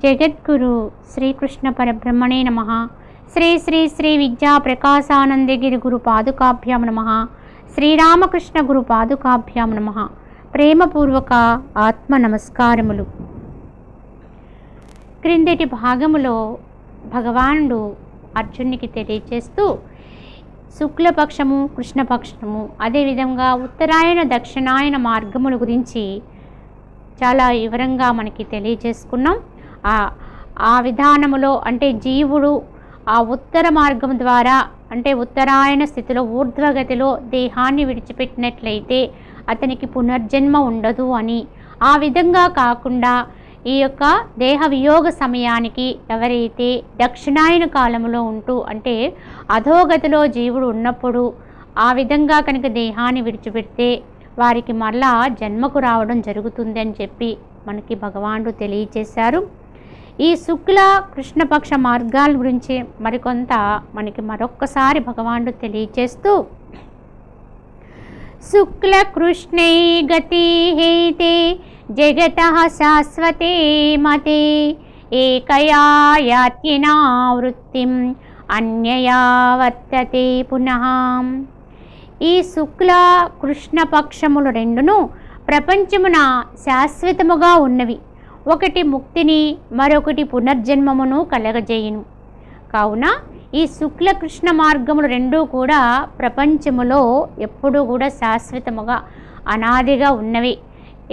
జగద్గురు శ్రీకృష్ణ పరబ్రహ్మణే నమః. శ్రీ శ్రీ శ్రీ విద్యా ప్రకాశానందగిరి గురు పాదుకాభ్యాం నమః. శ్రీరామకృష్ణ గురు పాదుకాభ్యాం నమః. ప్రేమపూర్వక ఆత్మ నమస్కారములు. క్రిందటి భాగములో భగవానుడు అర్జునునికి తెలియచేస్తూ శుక్లపక్షము, కృష్ణపక్షము, అదేవిధంగా ఉత్తరాయణ దక్షిణాయన మార్గముల గురించి చాలా వివరంగా మనకి తెలియజేసుకున్నాం. ఆ విధానములో అంటే జీవుడు ఆ ఉత్తర మార్గం ద్వారా అంటే ఉత్తరాయణ స్థితిలో ఊర్ధ్వగతిలో దేహాన్ని విడిచిపెట్టినట్లయితే అతనికి పునర్జన్మ ఉండదు అని, ఆ విధంగా కాకుండా ఈ యొక్క దేహ వియోగ సమయానికి ఎవరైతే దక్షిణాయన కాలంలో ఉంటూ అంటే అధోగతిలో జీవుడు ఉన్నప్పుడు ఆ విధంగా కనుక దేహాన్ని విడిచిపెడితే వారికి మరలా జన్మకు రావడం జరుగుతుంది అని చెప్పి మనకి భగవానుడు తెలియచేశారు. ఈ శుక్ల కృష్ణపక్ష మార్గాల గురించి మరికొంత మనకి మరొక్కసారి భగవానుడు తెలియచేస్తూ శుక్ల కృష్ణై గతి హేతే జగతః శాశ్వతే మతే ఏకయా యాత్యనా వృత్తిం అన్యయా వర్తతే పునః. ఈ శుక్ల కృష్ణ పక్షములు రెండును ప్రపంచమున శాశ్వతముగా ఉన్నవి. ఒకటి ముక్తిని, మరొకటి పునర్జన్మమును కలగజేయును. కావున ఈ శుక్ల కృష్ణ మార్గములు రెండూ కూడా ప్రపంచములో ఎప్పుడూ కూడా శాశ్వతముగా అనాదిగా ఉన్నవి.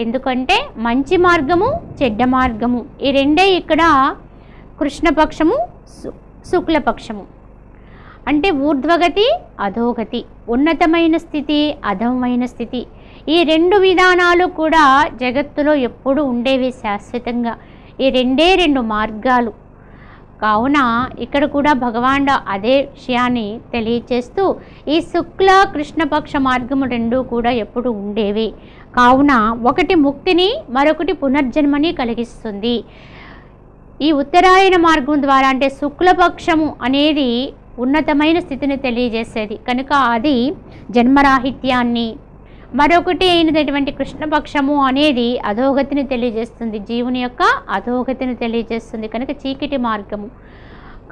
ఎందుకంటే మంచి మార్గము, చెడ్డ మార్గము ఈ రెండే ఇక్కడ కృష్ణపక్షము, శుక్లపక్షము. అంటే ఊర్ధ్వగతి, అధోగతి, ఉన్నతమైన స్థితి, అధమైన స్థితి, ఈ రెండు విధానాలు కూడా జగత్తులో ఎప్పుడు ఉండేవి శాశ్వతంగా. ఈ రెండు మార్గాలు. కావున ఇక్కడ కూడా భగవానుడు అదే విషయాన్ని తెలియచేస్తూ ఈ శుక్ల కృష్ణపక్ష మార్గము రెండూ కూడా ఎప్పుడు ఉండేవి. కావున ఒకటి ముక్తిని, మరొకటి పునర్జన్మని కలిగిస్తుంది. ఈ ఉత్తరాయణ మార్గం ద్వారా అంటే శుక్లపక్షము అనేది ఉన్నతమైన స్థితిని తెలియజేసేది కనుక అది జన్మరాహిత్యాన్ని, మరొకటి అయినటువంటి కృష్ణపక్షము అనేది అధోగతిని తెలియజేస్తుంది, జీవుని యొక్క అధోగతిని తెలియజేస్తుంది కనుక చీకటి మార్గము.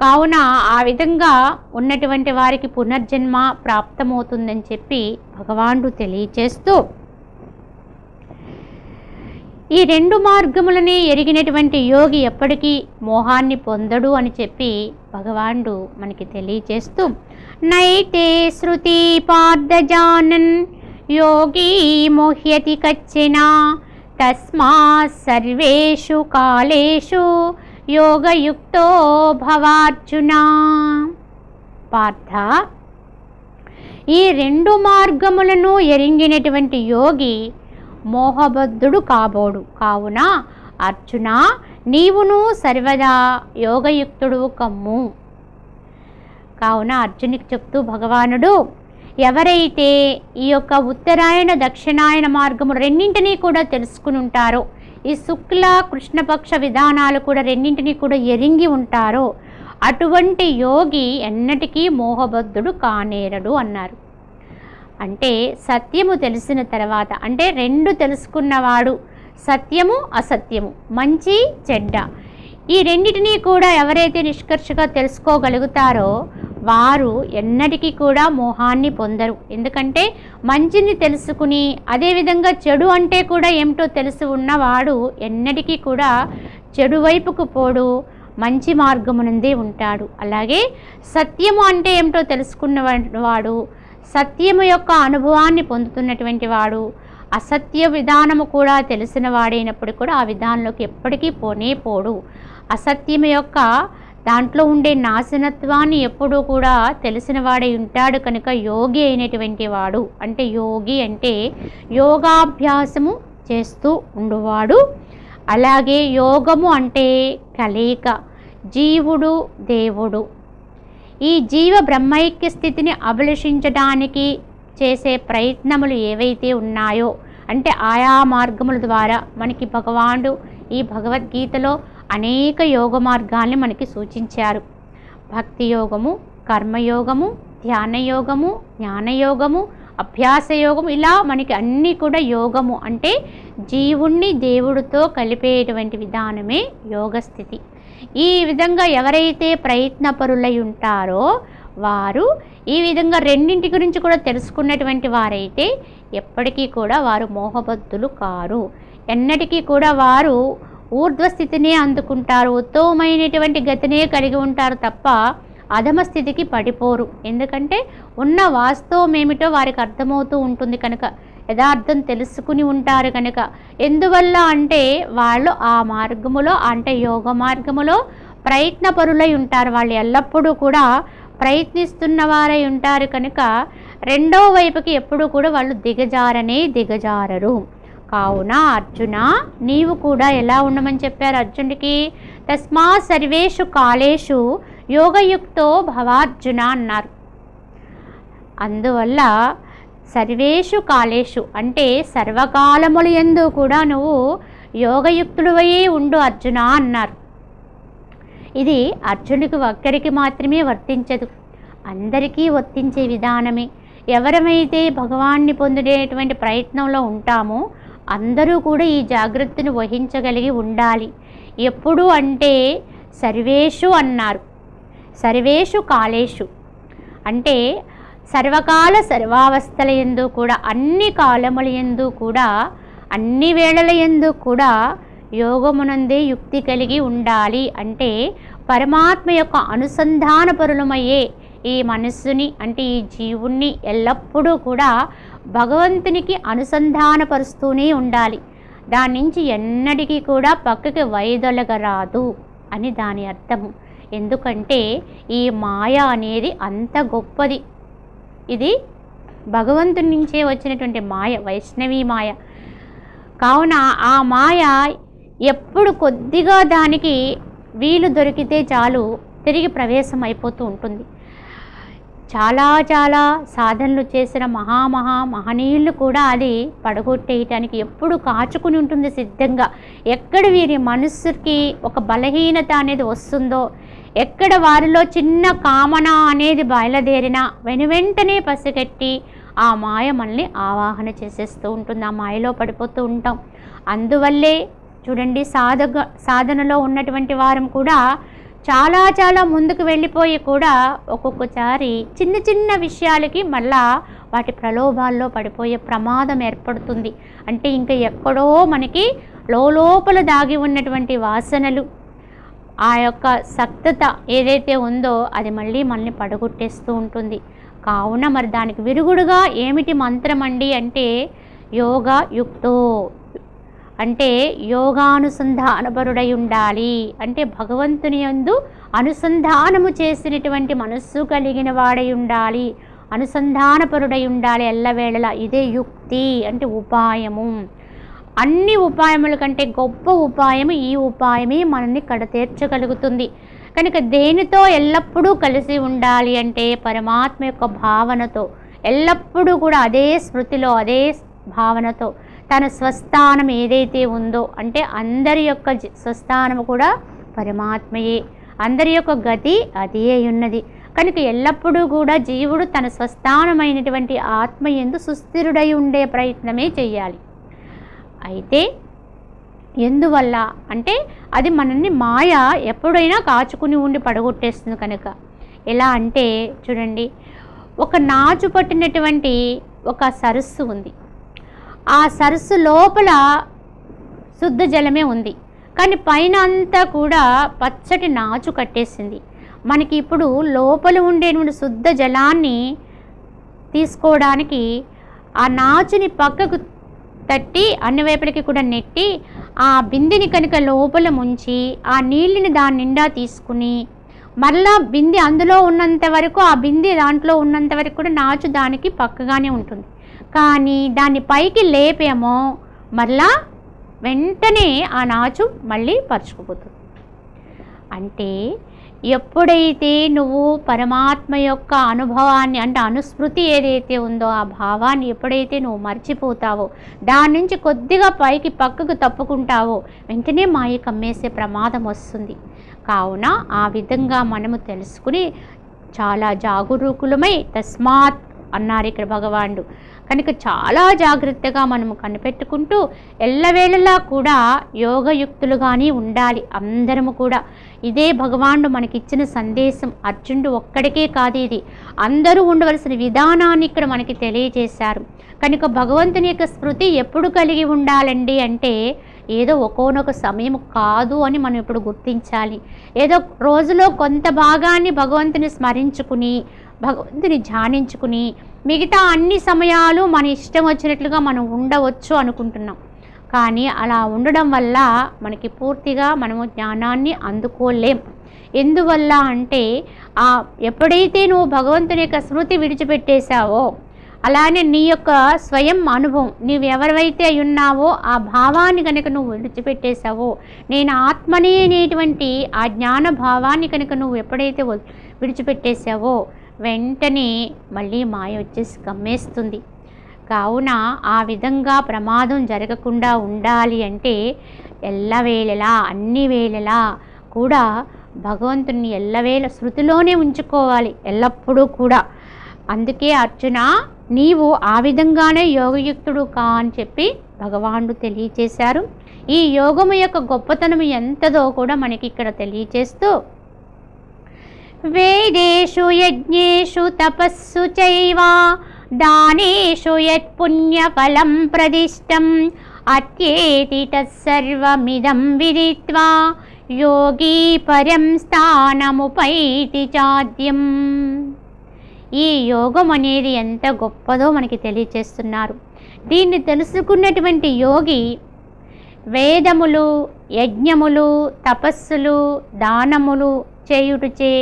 కావున ఆ విధంగా ఉన్నటువంటి వారికి పునర్జన్మ ప్రాప్తమవుతుందని చెప్పి భగవానుడు తెలియచేస్తూ ఈ రెండు మార్గములని ఎరిగినటువంటి యోగి ఎప్పటికీ మోహాన్ని పొందడు అని చెప్పి భగవానుడు మనకి తెలియచేస్తూ నైతే శృతి పార్థజానన్ యోగి మోహ్యతి కచ్చిన తస్మాత్ సర్వేషు కాలేషు యోగయుక్తో భవార్జున. పార్థ, ఈ రెండు మార్గములను ఎరింగినటువంటి యోగి మోహబద్ధుడు కాబోడు. కావున అర్జున, నీవును సర్వదా యోగయుక్తుడు కమ్ము. కావున అర్జునికి చెప్తూ భగవానుడు ఎవరైతే ఈ యొక్క ఉత్తరాయణ దక్షిణాయన మార్గము రెండింటినీ కూడా తెలుసుకుని ఉంటారో, ఈ శుక్ల కృష్ణపక్ష విధానాలు కూడా రెండింటినీ కూడా ఎరింగి ఉంటారో అటువంటి యోగి ఎన్నటికీ మోహబద్ధుడు కానేరడు అన్నారు. అంటే సత్యము తెలిసిన తర్వాత అంటే రెండు తెలుసుకున్నవాడు, సత్యము అసత్యము, మంచి చెడ్డ, ఈ రెండింటినీ కూడా ఎవరైతే నిష్కర్షగా తెలుసుకోగలుగుతారో వారు ఎన్నటికీ కూడా మోహాన్ని పొందరు. ఎందుకంటే మంచిని తెలుసుకుని అదేవిధంగా చెడు అంటే కూడా ఏమిటో తెలిసి ఉన్నవాడు ఎన్నటికీ కూడా చెడు వైపుకు పోడు, మంచి మార్గమునందే ఉంటాడు. అలాగే సత్యము అంటే ఏమిటో తెలుసుకున్నవాడు సత్యము యొక్క అనుభవాన్ని పొందుతున్నటువంటి వాడు, అసత్య విధానము కూడా తెలిసిన వాడైనప్పుడు కూడా ఆ విధానంలోకి ఎప్పటికీ పోడు. అసత్యము యొక్క దాంట్లో ఉండే నాశనత్వాన్ని ఎప్పుడూ కూడా తెలిసిన వాడై ఉంటాడు కనుక యోగి అయినటువంటి వాడు. అంటే యోగి అంటే యోగాభ్యాసము చేస్తూ ఉండువాడు. అలాగే యోగము అంటే కలయిక, జీవుడు దేవుడు. ఈ జీవ బ్రహ్మైక్య స్థితిని అభిలషించడానికి చేసే ప్రయత్నములు ఏవైతే ఉన్నాయో అంటే ఆయా మార్గముల ద్వారా మనకి భగవానుడు ఈ భగవద్గీతలో అనేక యోగ మార్గాల్ని మనకి సూచించారు. భక్తి యోగము, కర్మయోగము, ధ్యానయోగము, జ్ఞానయోగము, అభ్యాస యోగం, ఇలా మనకి అన్నీ కూడా యోగము అంటే జీవుణ్ణి దేవుడితో కలిపేటువంటి విధానమే యోగ స్థితి. ఈ విధంగా ఎవరైతే ప్రయత్నపరులై ఉంటారో వారు ఈ విధంగా రెండింటి గురించి కూడా తెలుసుకున్నటువంటి వారైతే ఎప్పటికీ కూడా వారు మోహబద్ధులు కారు. ఎన్నటికీ కూడా వారు ఊర్ధ్వస్థితినే అందుకుంటారు, ఉత్తమమైనటువంటి గతినే కలిగి ఉంటారు తప్ప అధమ స్థితికి పడిపోరు. ఎందుకంటే ఉన్న వాస్తవం ఏమిటో వారికి అర్థమవుతూ ఉంటుంది కనుక, యథార్థం తెలుసుకుని ఉంటారు కనుక. ఎందువల్ల అంటే వాళ్ళు ఆ మార్గములో అంటే యోగ మార్గములో ప్రయత్నపరులై ఉంటారు. వాళ్ళు ఎల్లప్పుడూ కూడా ప్రయత్నిస్తున్న వారై ఉంటారు కనుక రెండో వైపుకి ఎప్పుడు కూడా వాళ్ళు దిగజారరు. కావున అర్జున, నీవు కూడా ఎలా ఉండమని చెప్పారు అర్జునుడికి? తస్మా సర్వేషు కాలేషు యోగయుక్తో భవార్జున అన్నారు. అందువల్ల సర్వేషు కాలేషు అంటే సర్వకాలముల యందు కూడా నువ్వు యోగయుక్తుడివయ్యే ఉండు అర్జున అన్నారు. ఇది అర్జునుడికి ఒక్కరికి మాత్రమే వర్తించదు, అందరికీ వర్తించే విధానమే. ఎవరమైతే భగవాన్ని పొందేటువంటి ప్రయత్నంలో ఉంటామో అందరూ కూడా ఈ జాగ్రత్తను వహించగలిగి ఉండాలి. ఎప్పుడు అంటే సర్వేషు అన్నారు. సర్వేషు కాలేషు అంటే సర్వకాల సర్వావస్థల యందు కూడా, అన్ని కాలముల యందు కూడా, అన్ని వేళల యందు కూడా యోగమునందే యుక్తి కలిగి ఉండాలి. అంటే పరమాత్మ యొక్క అనుసంధానపరులమయ్యే ఈ మనస్సుని అంటే ఈ జీవుణ్ణి ఎల్లప్పుడూ కూడా భగవంతునికి అనుసంధానపరుస్తూనే ఉండాలి. దాని నుంచి ఎన్నటికీ కూడా పక్కకి వైదొలగరాదు అని దాని అర్థము. ఎందుకంటే ఈ మాయ అనేది అంత గొప్పది. ఇది భగవంతుని నుంచే వచ్చినటువంటి మాయ, వైష్ణవీ మాయ. కావున ఆ మాయ ఎప్పుడు కొద్దిగా దానికి వీలు దొరికితే చాలు తిరిగి ప్రవేశం అయిపోతూ ఉంటుంది. చాలా చాలా సాధనలు చేసిన మహనీయులు కూడా అది పడగొట్టేయటానికి ఎప్పుడు కాచుకుని ఉంటుంది సిద్ధంగా. ఎక్కడ వీరి మనస్సుకి ఒక బలహీనత అనేది వస్తుందో, ఎక్కడ వారిలో చిన్న కామన అనేది బయలుదేరినా వెనువెంటనే పసిగట్టి ఆ మాయ మనల్ని ఆవాహన చేసేస్తూ ఉంటుంది, ఆ మాయలో పడిపోతూ ఉంటాం. అందువల్లే చూడండి, సాధనలో ఉన్నటువంటి వారం కూడా చాలా చాలా ముందుకు వెళ్ళిపోయి కూడా ఒక్కొక్కసారి చిన్న చిన్న విషయాలకి మళ్ళా వాటి ప్రలోభాల్లో పడిపోయే ప్రమాదం ఏర్పడుతుంది. అంటే ఇంకా ఎక్కడో మనకి లోపల దాగి ఉన్నటువంటి వాసనలు, ఆ యొక్క సక్తత ఏదైతే ఉందో అది మళ్ళీ మనల్ని పడగొట్టేస్తూ ఉంటుంది. కావున మరి దానికి విరుగుడుగా ఏమిటి మంత్రం అండి అంటే యోగా యుక్తో అంటే యోగానుసంధానపరుడై ఉండాలి. అంటే భగవంతుని యందు అనుసంధానము చేసినటువంటి మనస్సు కలిగిన వాడై ఉండాలి, అనుసంధానపరుడై ఉండాలి ఎల్లవేళలా. ఇదే యుక్తి అంటే ఉపాయము. అన్ని ఉపాయముల కంటే గొప్ప ఉపాయము ఈ ఉపాయమే మనల్ని కడతీర్చగలుగుతుంది. కనుక దేనితో ఎల్లప్పుడూ కలిసి ఉండాలి అంటే పరమాత్మ యొక్క భావనతో, ఎల్లప్పుడూ కూడా అదే స్మృతిలో అదే భావనతో తన స్వస్థానం ఏదైతే ఉందో అంటే అందరి యొక్క స్వస్థానము కూడా పరమాత్మయే, అందరి యొక్క గతి అదే ఉన్నది. కనుక ఎల్లప్పుడూ కూడా జీవుడు తన స్వస్థానమైనటువంటి ఆత్మ యందు సుస్థిరుడై ఉండే ప్రయత్నమే చేయాలి. అయితే ఎందువల్ల అంటే అది మనల్ని మాయ ఎప్పుడైనా కాచుకుని ఉండి పడగొట్టేస్తుంది. కనుక ఎలా అంటే చూడండి, ఒక నాచు పట్టినటువంటి ఒక సరస్సు ఉంది. ఆ సరస్సు లోపల శుద్ధ జలమే ఉంది, కానీ పైన అంతా కూడా పచ్చటి నాచు కట్టేసింది. మనకి ఇప్పుడు లోపల ఉండేటువంటి శుద్ధ జలాన్ని తీసుకోవడానికి ఆ నాచుని పక్కకు తట్టి అన్ని వైపులకి కూడా నెట్టి ఆ బిందెని కనుక లోపల ముంచి ఆ నీళ్ళని దాని నిండా తీసుకుని మళ్ళా బిందె అందులో ఉన్నంత వరకు ఆ బిందె దాంట్లో ఉన్నంత వరకు కూడా నాచు దానికి పక్కగానే ఉంటుంది. కానీ దాన్ని పైకి లేపేమో మళ్ళా వెంటనే ఆ నాచు మళ్ళీ పరుచుకుపోతుంది. అంటే ఎప్పుడైతే నువ్వు పరమాత్మ యొక్క అనుభవాన్ని అంటే అనుస్మృతి ఏదైతే ఉందో ఆ భావాన్ని ఎప్పుడైతే నువ్వు మర్చిపోతావో, దాని నుంచి కొద్దిగా పైకి పక్కకు తప్పుకుంటావో వెంటనే మాయ కమ్మేసే ప్రమాదం వస్తుంది. కావున ఆ విధంగా మనము తెలుసుకుని చాలా జాగరూకులమై తస్మాత్ అన్నారు ఇక్కడ భగవానుడు. కనుక చాలా జాగ్రత్తగా మనము కనిపెట్టుకుంటూ ఎల్లవేళలా కూడా యోగయుక్తులుగానే ఉండాలి అందరము కూడా. ఇదే భగవానుడు మనకిచ్చిన సందేశం. అర్జునుడు ఒక్కడికే కాదు, ఇది అందరూ ఉండవలసిన విధానాన్ని ఇక్కడ మనకి తెలియజేశారు. కనుక భగవంతుని యొక్క స్మృతి ఎప్పుడు కలిగి ఉండాలండి అంటే ఏదో ఒక్కొక్క సమయం కాదు అని మనం ఇప్పుడు గుర్తించాలి. ఏదో రోజులో కొంత భాగాన్ని భగవంతుని స్మరించుకుని భగవంతుని ధ్యానించుకుని మిగతా అన్ని సమయాలు మన ఇష్టం వచ్చినట్లుగా మనం ఉండవచ్చు అనుకుంటున్నాం. కానీ అలా ఉండడం వల్ల మనకి పూర్తిగా మనము జ్ఞానాన్ని అందుకోలేం. ఎందువల్ల అంటే ఎప్పుడైతే నువ్వు భగవంతుని యొక్క స్మృతి విడిచిపెట్టేశావో, అలానే నీ యొక్క స్వయం అనుభవం, నీవు ఎవరైతే ఉన్నావో ఆ భావాన్ని కనుక నువ్వు విడిచిపెట్టేశావో, నేను ఆత్మనే అనేటువంటి ఆ జ్ఞాన భావాన్ని కనుక నువ్వు ఎప్పుడైతే విడిచిపెట్టేశావో వెంటనే మళ్ళీ మాయ వచ్చేసి కమ్మేస్తుంది. కావున ఆ విధంగా ప్రమాదం జరగకుండా ఉండాలి అంటే ఎల్లవేళలా అన్ని వేళలా కూడా భగవంతుని ఎల్లవేళ శృతిలోనే ఉంచుకోవాలి ఎల్లప్పుడూ కూడా. అందుకే అర్జున, నీవు ఆ విధంగానే యోగయుక్తుడు కా అని చెప్పి భగవానుడు తెలియచేశారు. ఈ యోగము యొక్క గొప్పతనం ఎంతదో కూడా మనకి ఇక్కడ తెలియచేస్తూ, వేదేషు యజ్ఞేషు తపస్సు చైవ దానేషు యత్ పుణ్యఫలం ప్రదిష్టం అత్యేతి తత్సర్వమిదం విదిత్వా యోగీ పరం స్థానముపైతి చాద్యం. ఈ యోగం అనేది ఎంత గొప్పదో మనకి తెలియచేస్తున్నారు. దీన్ని తెలుసుకున్నటువంటి యోగి వేదములు, యజ్ఞములు, తపస్సులు, దానములు చేయుటచే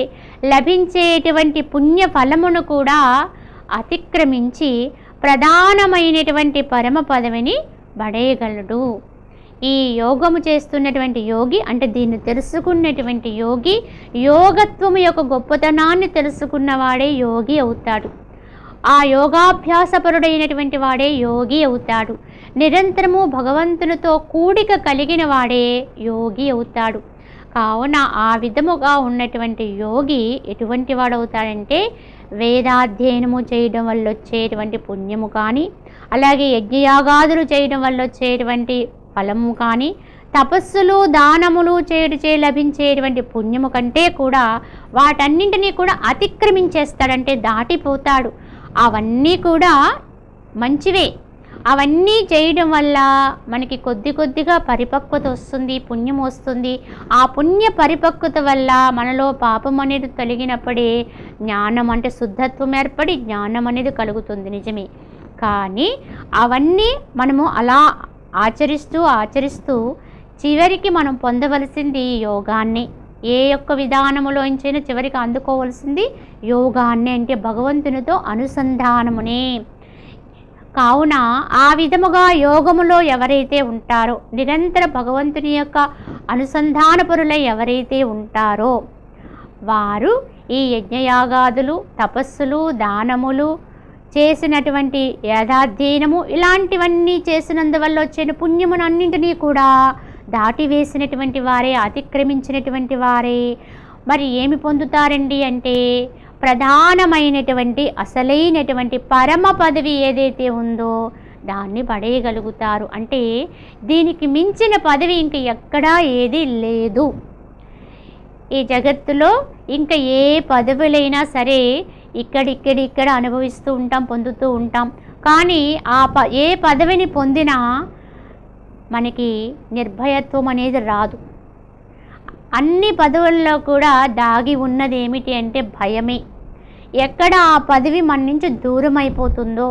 లభించేటువంటి పుణ్య ఫలమును కూడా అతిక్రమించి ప్రధానమైనటువంటి పరమ పదవిని పడేయగలడు. ఈ యోగము చేస్తున్నటువంటి యోగి అంటే దీన్ని తెలుసుకున్నటువంటి యోగి, యోగత్వము యొక్క గొప్పతనాన్ని తెలుసుకున్నవాడే యోగి అవుతాడు. ఆ యోగాభ్యాసపరుడైనటువంటి వాడే యోగి అవుతాడు. నిరంతరము భగవంతునితో కూడిక కలిగిన వాడే యోగి అవుతాడు. కావున ఆ విధముగా ఉన్నటువంటి యోగి ఎటువంటి వాడవుతాడంటే వేదాధ్యయనము చేయడం వల్ల వచ్చేటువంటి పుణ్యము కానీ, అలాగే యజ్ఞయాగాదులు చేయడం వల్ల వచ్చేటువంటి ఫలము కానీ, తపస్సులు దానములు చే లభించేటువంటి పుణ్యము కంటే కూడా వాటన్నింటినీ కూడా అతిక్రమించేస్తాడంటే దాటిపోతాడు. అవన్నీ కూడా మంచివే. అవన్నీ చేయడం వల్ల మనకి కొద్దిగా పరిపక్వత వస్తుంది, పుణ్యం వస్తుంది. ఆ పుణ్య పరిపక్వత వల్ల మనలో పాపం అనేది తొలగినప్పుడే జ్ఞానం అంటే శుద్ధత్వం ఏర్పడి జ్ఞానం అనేది కలుగుతుంది. నిజమే. కానీ అవన్నీ మనము అలా ఆచరిస్తూ చివరికి మనం పొందవలసింది యోగాన్ని. ఏ యొక్క విధానములోంచైనా చివరికి అందుకోవలసింది యోగాన్ని, అంటే భగవంతునితో అనుసంధానమునే. కావున ఆ విధముగా యోగములో ఎవరైతే ఉంటారో, నిరంతర భగవంతుని యొక్క అనుసంధానపరులై ఎవరైతే ఉంటారో వారు ఈ యజ్ఞయాగాదులు, తపస్సులు, దానములు చేసినటువంటి యథాధ్యయనము ఇలాంటివన్నీ చేసినందువల్ల వచ్చిన పుణ్యమునన్నింటినీ కూడా దాటివేసినటువంటి వారే, అతిక్రమించినటువంటి వారే మరి ఏమి పొందుతారండి అంటే ప్రధానమైనటువంటి అసలైనటువంటి పరమ పదవి ఏదైతే ఉందో దాన్ని పడేయగలుగుతారు. అంటే దీనికి మించిన పదవి ఇంక ఎక్కడా ఏది లేదు. ఈ జగత్తులో ఇంకా ఏ పదవులైనా సరే ఇక్కడ అనుభవిస్తూ ఉంటాం, పొందుతూ ఉంటాం. కానీ ఏ పదవిని పొందినా మనకి నిర్భయత్వం అనేది రాదు. అన్ని పదవుల్లో కూడా దాగి ఉన్నది ఏమిటి అంటే భయమే. ఎక్కడ ఆ పదవి మన నుంచి దూరం అయిపోతుందో,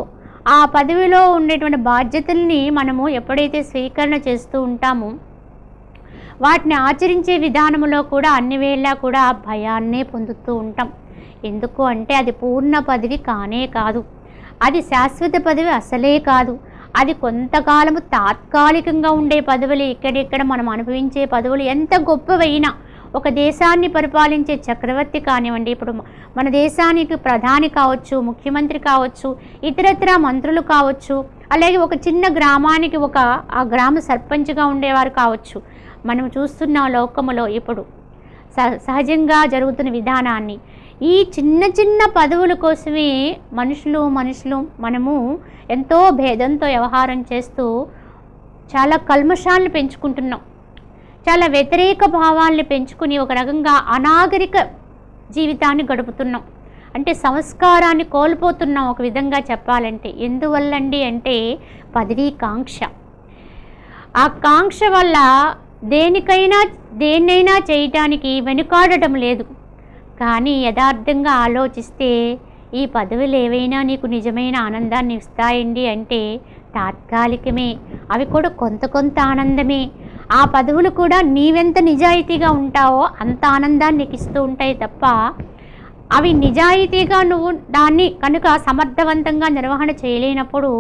ఆ పదవిలో ఉండేటువంటి బాధ్యతల్ని మనము ఎప్పుడైతే స్వీకరణ చేస్తూ ఉంటామో వాటిని ఆచరించే విధానంలో కూడా అన్ని వేళలా కూడా భయాన్నే పొందుతూ ఉంటాం. ఎందుకు అంటే అది పూర్ణ పదవి కానే కాదు, అది శాశ్వత పదవి అసలే కాదు. అది కొంతకాలము తాత్కాలికంగా ఉండే పదవులు. ఇక్కడిక్కడ మనం అనుభవించే పదవులు ఎంత గొప్పవైనా, ఒక దేశాన్ని పరిపాలించే చక్రవర్తి కానివ్వండి, ఇప్పుడు మన దేశానికి ప్రధాని కావచ్చు, ముఖ్యమంత్రి కావచ్చు, ఇతరత్ర మంత్రులు కావచ్చు, అలాగే ఒక చిన్న గ్రామానికి ఆ గ్రామ సర్పంచ్గా ఉండేవారు కావచ్చు. మనం చూస్తున్న లోకములో ఇప్పుడు సహజంగా జరుగుతున్న విధానాన్ని ఈ చిన్న చిన్న పదవుల కోసమే మనుషులు మనము ఎంతో భేదంతో వ్యవహారం చేస్తూ చాలా కల్మషాలను పెంచుకుంటున్నాం, చాలా వ్యతిరేక భావాలను పెంచుకుని ఒక రకంగా అనాగరిక జీవితాన్ని గడుపుతున్నాం. అంటే సంస్కారాన్ని కోల్పోతున్నాం ఒక విధంగా చెప్పాలంటే. ఎందువల్లండి అంటే పదవీ కాంక్ష. ఆ కాంక్ష వల్ల దేన్నైనా చేయటానికి వెనుకాడటం లేదు. కానీ యథార్థంగా ఆలోచిస్తే ఈ పదవులు ఏవైనా నీకు నిజమైన ఆనందాన్ని ఇస్తాయండి అంటే తాత్కాలికమే. అవి కూడా కొంత ఆనందమే. ఆ పదవులు కూడా నీవెంత నిజాయితీగా ఉంటావో అంత ఆనందాన్ని నీకు ఇస్తూ ఉంటాయి తప్ప, అవి నిజాయితీగా నువ్వు దాన్ని కనుక సమర్థవంతంగా నిర్వహణ చేయలేనప్పుడు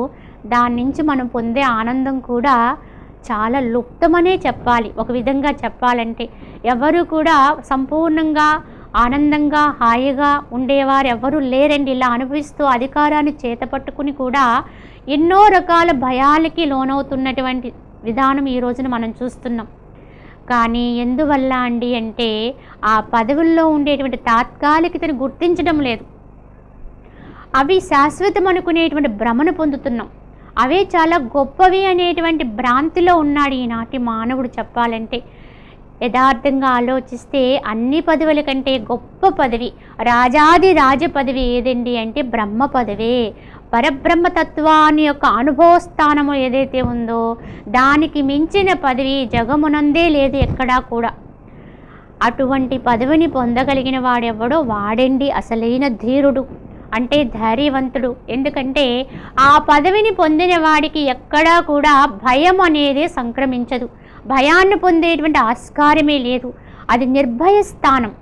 దాని నుంచి మనం పొందే ఆనందం కూడా చాలా లుప్తమనే చెప్పాలి. ఒక విధంగా చెప్పాలంటే ఎవరు కూడా సంపూర్ణంగా ఆనందంగా హాయిగా ఉండేవారు ఎవరు లేరండి. ఇలా అనుభవిస్తూ అధికారాన్ని చేతపట్టుకుని కూడా ఎన్నో రకాల భయాలకి లోనవుతున్నటువంటి విధానం ఈ రోజున మనం చూస్తున్నాం. కానీ ఎందువల్ల అండి అంటే ఆ పదవుల్లో ఉండేటువంటి తాత్కాలికతను గుర్తించడం లేదు. అవి శాశ్వతం అనుకునేటువంటి భ్రమను పొందుతున్నాం. అవే చాలా గొప్పవి అనేటువంటి భ్రాంతిలో ఉన్నాడు ఈనాటి మానవుడు చెప్పాలంటే. యథార్థంగా ఆలోచిస్తే అన్ని పదవుల కంటే గొప్ప పదవి, రాజాది రాజ పదవి ఏదండి అంటే బ్రహ్మ పదవే. పరబ్రహ్మతత్వాన్ని యొక్క అనుభవస్థానము ఏదైతే ఉందో దానికి మించిన పదవి జగమునందే లేదు ఎక్కడా కూడా. అటువంటి పదవిని పొందగలిగిన వాడెవడో వాడండి అసలైన ధీరుడు, అంటే ధైర్యవంతుడు. ఎందుకంటే ఆ పదవిని పొందిన వాడికి ఎక్కడా కూడా భయం అనేది సంక్రమించదు. భయాన్ని పొందేటువంటి ఆస్కారమే లేదు. అది నిర్భయ స్థానం.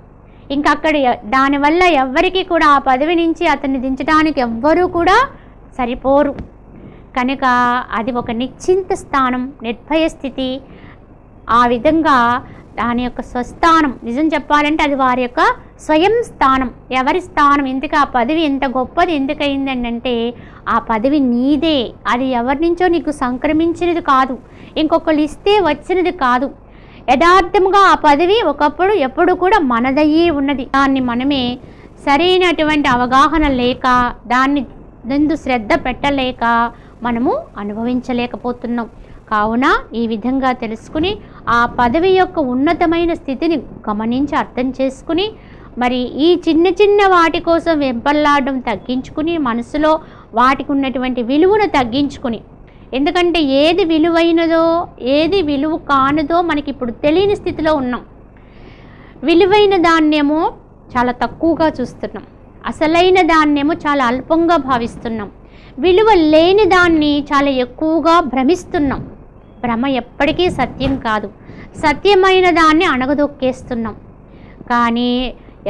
ఇంకా అక్కడ దానివల్ల ఎవ్వరికి కూడా ఆ పదవి నుంచి అతన్ని దించడానికి ఎవ్వరూ కూడా సరిపోరు. కనుక అది ఒక నిశ్చింత స్థానం, నిర్భయ స్థితి. ఆ విధంగా దాని యొక్క స్వస్థానం, నిజం చెప్పాలంటే అది వారి యొక్క స్వయం స్థానం. ఎవరి స్థానం? ఎందుకు ఆ పదవి ఎంత గొప్పది ఎందుకయిందని అంటే ఆ పదవి నీదే. అది ఎవరి నుంచో నీకు సంక్రమించినది కాదు, ఇంకొకళ్ళు ఇస్తే వచ్చినది కాదు. యథార్థంగా ఆ పదవి ఒకప్పుడు ఎప్పుడు కూడా మనదయ్యే ఉన్నది. దాన్ని మనమే సరైనటువంటి అవగాహన లేక దాన్ని నందు శ్రద్ధ పెట్టలేక మనము అనుభవించలేకపోతున్నాం. కావున ఈ విధంగా తెలుసుకుని ఆ పదవి యొక్క ఉన్నతమైన స్థితిని గమనించి అర్థం చేసుకుని మరి ఈ చిన్న చిన్న వాటి కోసం వెంపల్లాడడం తగ్గించుకుని మనసులో వాటికి ఉన్నటువంటి విలువను తగ్గించుకుని, ఎందుకంటే ఏది విలువైనదో ఏది విలువ కానిదో మనకి ఇప్పుడు తెలియని స్థితిలో ఉన్నాం. విలువైన దాన్నేమో చాలా తక్కువగా చూస్తున్నాం, అసలైన దాన్నేమో చాలా అల్పంగా భావిస్తున్నాం, విలువ లేని దాన్ని చాలా ఎక్కువగా భ్రమిస్తున్నాం. భ్రమ ఎప్పటికీ సత్యం కాదు. సత్యమైన దాన్ని అణగదొక్కేస్తున్నాం. కానీ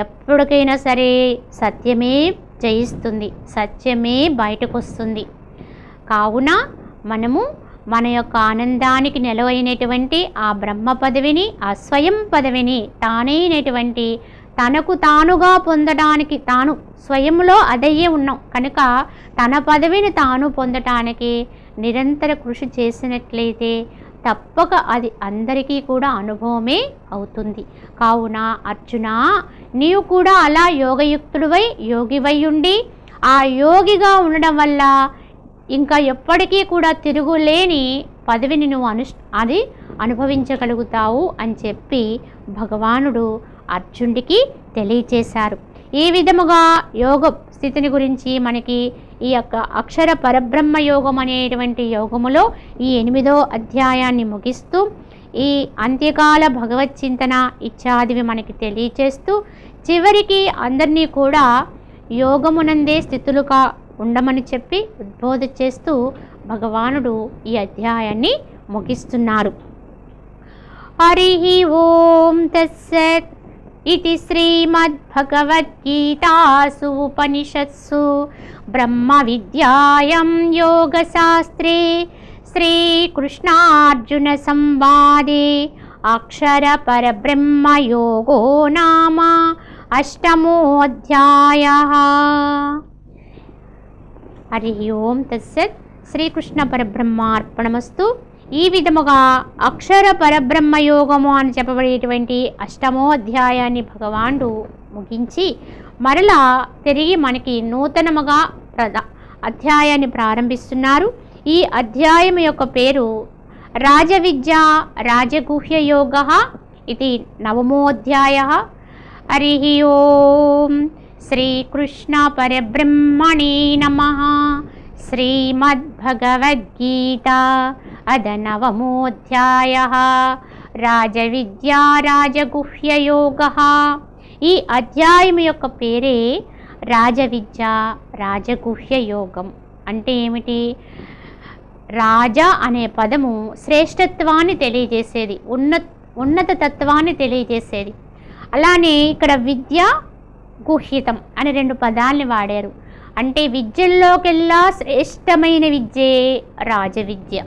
ఎప్పటికైనా సరే సత్యమే జయిస్తుంది, సత్యమే బయటకు వస్తుంది. కావున మనము మన యొక్క ఆనందానికి నిలవైనటువంటి ఆ బ్రహ్మ పదవిని, ఆ స్వయం పదవిని తానైనటువంటి తనకు తానుగా పొందడానికి తాను స్వయంలో అదయ్యే ఉన్నాం కనుక తన పదవిని తాను పొందటానికి నిరంతర కృషి చేసినట్లయితే తప్పక అది అందరికీ కూడా అనుభవమే అవుతుంది. కావున అర్జున, నీవు కూడా అలా యోగయుక్తుడివై యోగివై ఉండి ఆ యోగిగా ఉండడం వల్ల ఇంకా ఎప్పటికీ కూడా తిరుగులేని పదవిని నువ్వు అది అనుభవించగలుగుతావు అని చెప్పి భగవానుడు అర్జునుడికి తెలియచేశారు. ఈ విధముగా యోగ స్థితిని గురించి మనకి ఈ యొక్క అక్షర పరబ్రహ్మ యోగం అనేటువంటి యోగములో ఈ 8వ అధ్యాయాన్ని ముగిస్తూ ఈ అంత్యకాల భగవత్ చింతన ఇత్యాదివి మనకి తెలియచేస్తూ చివరికి అందరినీ కూడా యోగమునందే స్థితులుగా ఉండమని చెప్పి ఉద్బోధ చేస్తూ భగవానుడు ఈ అధ్యాయాన్ని ముగిస్తున్నారు. హరి ఓం తత్సత్. इति श्रीमद्भगवद्गीतासु उपनिषत्सु ब्रह्मविद्यायां योगशास्त्रे श्रीकृष्णार्जुनसंवादे अक्षरपरब्रह्मयोगो नाम 8मोऽध्यायः. हरि ओं तत्सत्. శ్రీకృష్ణ పరబ్రహ్మార్పణమస్తు. ఈ విధముగా అక్షర పరబ్రహ్మ యోగము అని చెప్పబడేటువంటి 8వ అధ్యాయాన్ని భగవానుడు ముగించి మరలా తిరిగి మనకి నూతనముగా అధ్యాయాన్ని ప్రారంభిస్తున్నారు. ఈ అధ్యాయం యొక్క పేరు రాజవిద్య రాజగుహ్య యోగ. ఇది నవమోధ్యాయ. హరి ఓం. శ్రీకృష్ణ పరబ్రహ్మణే నమః. శ్రీమద్భగవద్గీత అద నవమోధ్యాయ. రాజవిద్యా రాజగుహ్య యోగ. ఈ అధ్యాయం యొక్క పేరే రాజవిద్య రాజగుహ్య యోగం. అంటే ఏమిటి? రాజా అనే పదము శ్రేష్టత్వాన్ని తెలియజేసేది, ఉన్నత తత్వాన్ని తెలియజేసేది. అలానే ఇక్కడ విద్య గుహ్యితం అని రెండు పదాలని వాడారు. అంటే విద్యల్లోకెల్లా శ్రేష్టమైన విద్యే రాజవిద్య.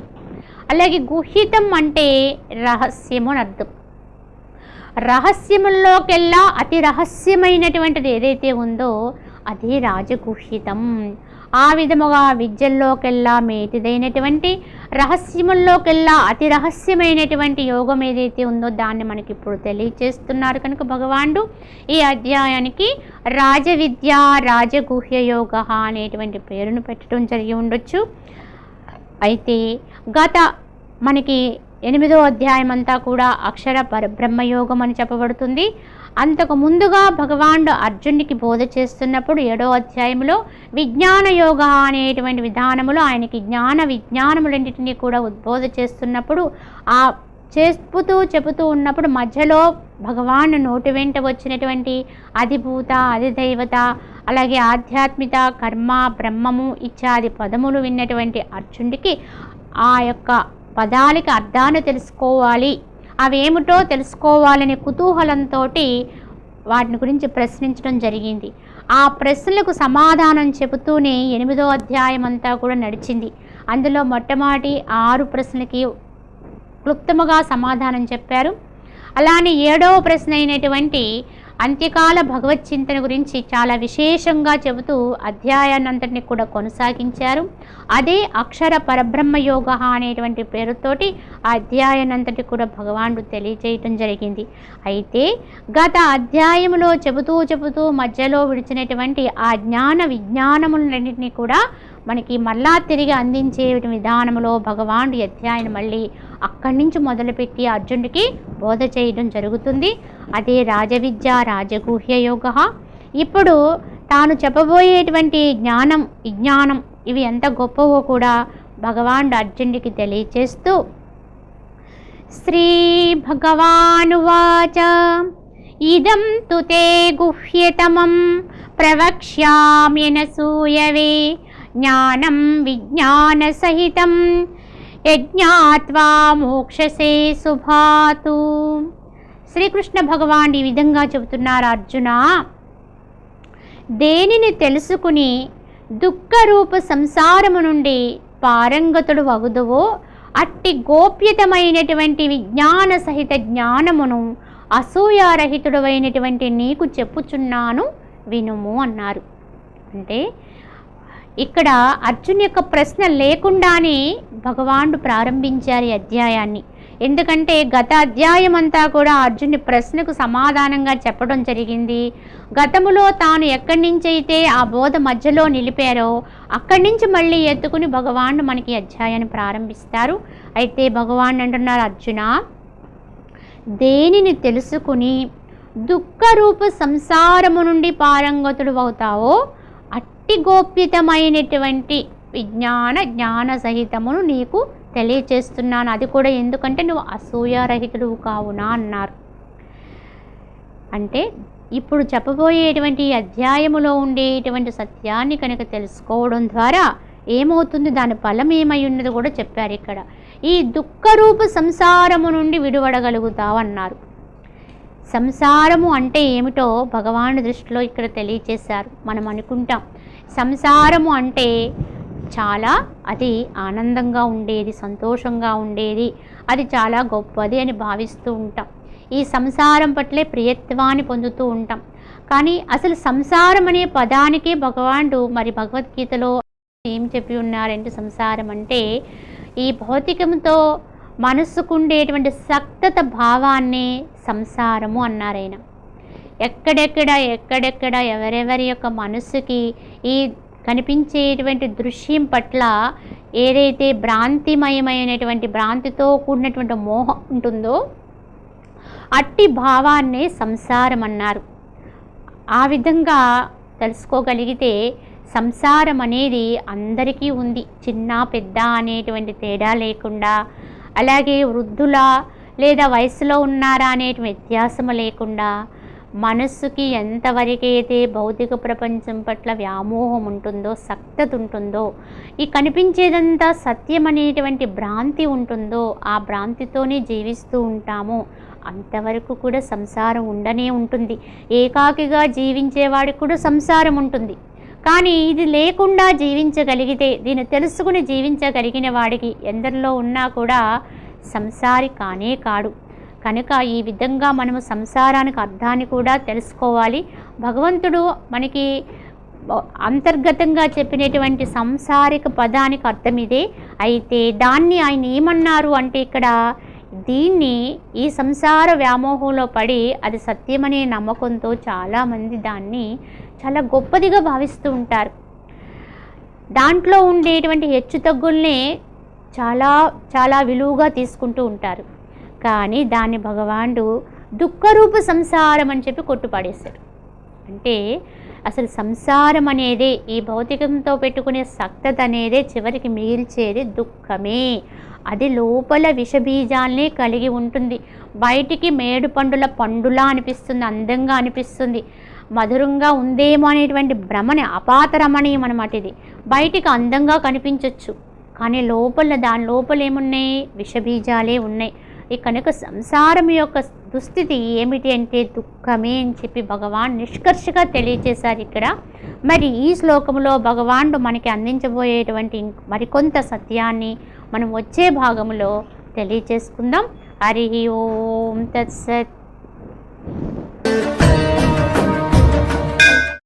అలాగే గుహ్యితం అంటే రహస్యము అని అర్థం. రహస్యముల్లోకెల్లా అతి రహస్యమైనటువంటిది ఏదైతే ఉందో అది రాజగుహ్యితం. ఆ విధముగా విద్యల్లోకెల్లా మేటిదైనటువంటి, రహస్యముల్లోకెల్లా అతి రహస్యమైనటువంటి యోగం ఏదైతే ఉందో దాన్ని మనకి ఇప్పుడు తెలియచేస్తున్నారు. కనుక భగవానుడు ఈ అధ్యాయానికి రాజవిద్య రాజగుహ్య యోగ అనేటువంటి పేరును పెట్టడం జరిగి ఉండొచ్చు. అయితే గత మనకి 8వ అధ్యాయం అంతా కూడా అక్షర పరబ్రహ్మయోగం అని చెప్పబడుతుంది. అంతకు ముందుగా భగవానుడు అర్జునుడికి బోధ చేస్తున్నప్పుడు 7వ అధ్యాయంలో విజ్ఞాన యోగ అనేటువంటి విధానములో ఆయనకి జ్ఞాన విజ్ఞానములన్నింటినీ కూడా ఉద్బోధ చేస్తున్నప్పుడు ఆ చెబుతూ ఉన్నప్పుడు మధ్యలో భగవాను నోటి వెంట వచ్చినటువంటి అధిభూత అధిదైవత అలాగే ఆధ్యాత్మిక కర్మ బ్రహ్మము ఇత్యాది పదములు విన్నటువంటి అర్జునుడికి ఆ యొక్క పదాలకి అర్థాన్ని తెలుసుకోవాలి, అవేమిటో తెలుసుకోవాలనే కుతూహలంతో వాటిని గురించి ప్రశ్నించడం జరిగింది. ఆ ప్రశ్నలకు సమాధానం చెబుతూనే 8వ అధ్యాయం అంతా కూడా నడిచింది. అందులో మొట్టమొదటి 6 ప్రశ్నలకి క్లుప్తముగా సమాధానం చెప్పారు. అలానే 7వ ప్రశ్న అయినటువంటి అంత్యకాల భగవత్ చింతన గురించి చాలా విశేషంగా చెబుతూ అధ్యాయాన్నంతటిని కూడా కొనసాగించారు. అదే అక్షర పరబ్రహ్మ యోగ అనేటువంటి పేరుతోటి ఆ అధ్యాయాన్నంతటి కూడా భగవానుడు తెలియజేయటం జరిగింది. అయితే గత అధ్యాయంలో చెబుతూ మధ్యలో విడిచినటువంటి ఆ జ్ఞాన విజ్ఞానములన్నింటినీ కూడా మనకి మళ్ళా తిరిగి అందించే విధానంలో భగవానుడు అధ్యాయాన్ని మళ్ళీ అక్కడి నుంచి మొదలుపెట్టి అర్జునుడికి బోధ చేయడం జరుగుతుంది. అదే రాజవిద్య రాజగుహ్య యోగ. ఇప్పుడు తాను చెప్పబోయేటువంటి జ్ఞానం విజ్ఞానం ఇవి ఎంత గొప్పవో కూడా భగవానుడు అర్జునుడికి తెలియచేస్తూ శ్రీ భగవానువాచ ఇదం తు తే గుహ్యతమం ప్రవక్ష్యామ్యనసూయవే జ్ఞానం విజ్ఞాన సహితం యజ్ఞాత్వా మోక్షసే శుభాతు. శ్రీకృష్ణ భగవానుడు ఈ విధంగా చెబుతున్నారు, అర్జున దేనిని తెలుసుకుని దుఃఖరూప సంసారము నుండి పారంగతుడు వగుదువో అట్టి గోప్యతమైనటువంటి విజ్ఞాన సహిత జ్ఞానమును అసూయారహితుడైనటువంటి నీకు చెప్పుచున్నాను వినుము అన్నారు. అంటే ఇక్కడ అర్జున్ యొక్క ప్రశ్న లేకుండానే భగవానుడు ప్రారంభించారు ఈ అధ్యాయాన్ని. ఎందుకంటే గత అధ్యాయం అంతా కూడా అర్జునుడి ప్రశ్నకు సమాధానంగా చెప్పడం జరిగింది. గతములో తాను ఎక్కడి నుంచి అయితే ఆ బోధ మధ్యలో నిలిపారో అక్కడి నుంచి మళ్ళీ ఎత్తుకుని భగవానుడు మనకి అధ్యాయాన్ని ప్రారంభిస్తారు. అయితే భగవానుడు అంటున్నారు, అర్జున దేనిని తెలుసుకుని దుఃఖరూప సంసారము నుండి పారంగతుడు అవుతావో అట్టి గోప్యతమైనటువంటి జ్ఞాన సహితమును నీకు తెలియచేస్తున్నాను. అది కూడా ఎందుకంటే నువ్వు అసూయారహితుడు కావునా అన్నారు. అంటే ఇప్పుడు చెప్పబోయేటువంటి అధ్యాయములో ఉండేటువంటి సత్యాన్ని కనుక తెలుసుకోవడం ద్వారా ఏమవుతుంది, దాని ఫలం ఏమై ఉన్నది కూడా చెప్పారు. ఇక్కడ ఈ దుఃఖరూప సంసారము నుండి విడువడగలుగుతావు అన్నారు. సంసారము అంటే ఏమిటో భగవాను దృష్టిలో ఇక్కడ తెలియచేశారు. మనం అనుకుంటాం సంసారము అంటే చాలా అది ఆనందంగా ఉండేది, సంతోషంగా ఉండేది, అది చాలా గొప్పది అని భావిస్తూ ఉంటాం. ఈ సంసారం పట్లే ప్రియత్వాన్ని పొందుతూ ఉంటాం. కానీ అసలు సంసారం అనే పదానికి భగవానుడు మరి భగవద్గీతలో ఏం చెప్పి ఉన్నారంటే, సంసారం అంటే ఈ భౌతికంతో మనస్సుకుండేటువంటి సక్తత భావాన్నే సంసారము అన్నారైనా. ఎక్కడెక్కడ ఎవరెవరి యొక్క మనసుకి ఈ కనిపించేటువంటి దృశ్యం పట్ల ఏదైతే భ్రాంతిమయమైనటువంటి భ్రాంతితో కూడినటువంటి మోహం ఉంటుందో అట్టి భావాన్నే సంసారం అన్నారు. ఆ విధంగా తెలుసుకోగలిగితే సంసారం అనేది అందరికీ ఉంది, చిన్న పెద్ద అనేటువంటి తేడా లేకుండా, అలాగే వృద్ధుల లేదా వయసులో ఉన్నారా అనేటువంటి వ్యత్యాసము లేకుండా, మనస్సుకి ఎంతవరకైతే భౌతిక ప్రపంచం పట్ల వ్యామోహం ఉంటుందో, సక్తత ఉంటుందో, ఈ కనిపించేదంతా సత్యం అనేటువంటి భ్రాంతి ఉంటుందో, ఆ భ్రాంతితోనే జీవిస్తూ ఉంటాము. అంతవరకు కూడా సంసారం ఉండనే ఉంటుంది. ఏకాకిగా జీవించేవాడికి కూడా సంసారం ఉంటుంది. కానీ ఇది లేకుండా జీవించగలిగితే, దీన్ని తెలుసుకుని జీవించగలిగిన వాడికి ఎందరిలో ఉన్నా కూడా సంసారి కానే కాడు. కనుక ఈ విధంగా మనము సంసారానికి అర్థాన్ని కూడా తెలుసుకోవాలి. భగవంతుడు మనకి అంతర్గతంగా చెప్పినటువంటి సంసారిక పదానికి అర్థం ఇదే. అయితే దాన్ని ఆయన ఏమన్నారు అంటే ఇక్కడ దీన్ని ఈ సంసార వ్యామోహంలో పడి అది సత్యమనే నమ్మకంతో చాలామంది దాన్ని చాలా గొప్పదిగా భావిస్తూ ఉంటారు. దాంట్లో ఉండేటువంటి హెచ్చుతగ్గుల్నే చాలా చాలా విలువగా తీసుకుంటూ ఉంటారు. కానీ దాన్ని భగవానుడు దుఃఖరూప సంసారం అని చెప్పి కొట్టుపడేశారు. అంటే అసలు సంసారం అనేదే, ఈ భౌతికంతో పెట్టుకునే సక్తత అనేదే చివరికి మిగిల్చేది దుఃఖమే. అది లోపల విషబీజాలనే కలిగి ఉంటుంది. బయటికి మేడు పండుల పండులా అనిపిస్తుంది, అందంగా అనిపిస్తుంది, మధురంగా ఉందేమో అనేటువంటి భ్రమని అపాతరమణీయం అన్నమాట. ఇది బయటికి అందంగా కనిపించవచ్చు, కానీ దాని లోపల ఏమున్నాయి? విషబీజాలే ఉన్నాయి. ఈ కనుక సంసారం యొక్క దుస్థితి ఏమిటి అంటే దుఃఖమే అని చెప్పి భగవాన్ నిష్కర్షగా తెలియచేశారు ఇక్కడ. మరి ఈ శ్లోకంలో భగవానుడు మనకి అందించబోయేటువంటి మరికొంత సత్యాన్ని మనం వచ్చే భాగంలో తెలియచేసుకుందాం. హరి ఓం తత్సత్.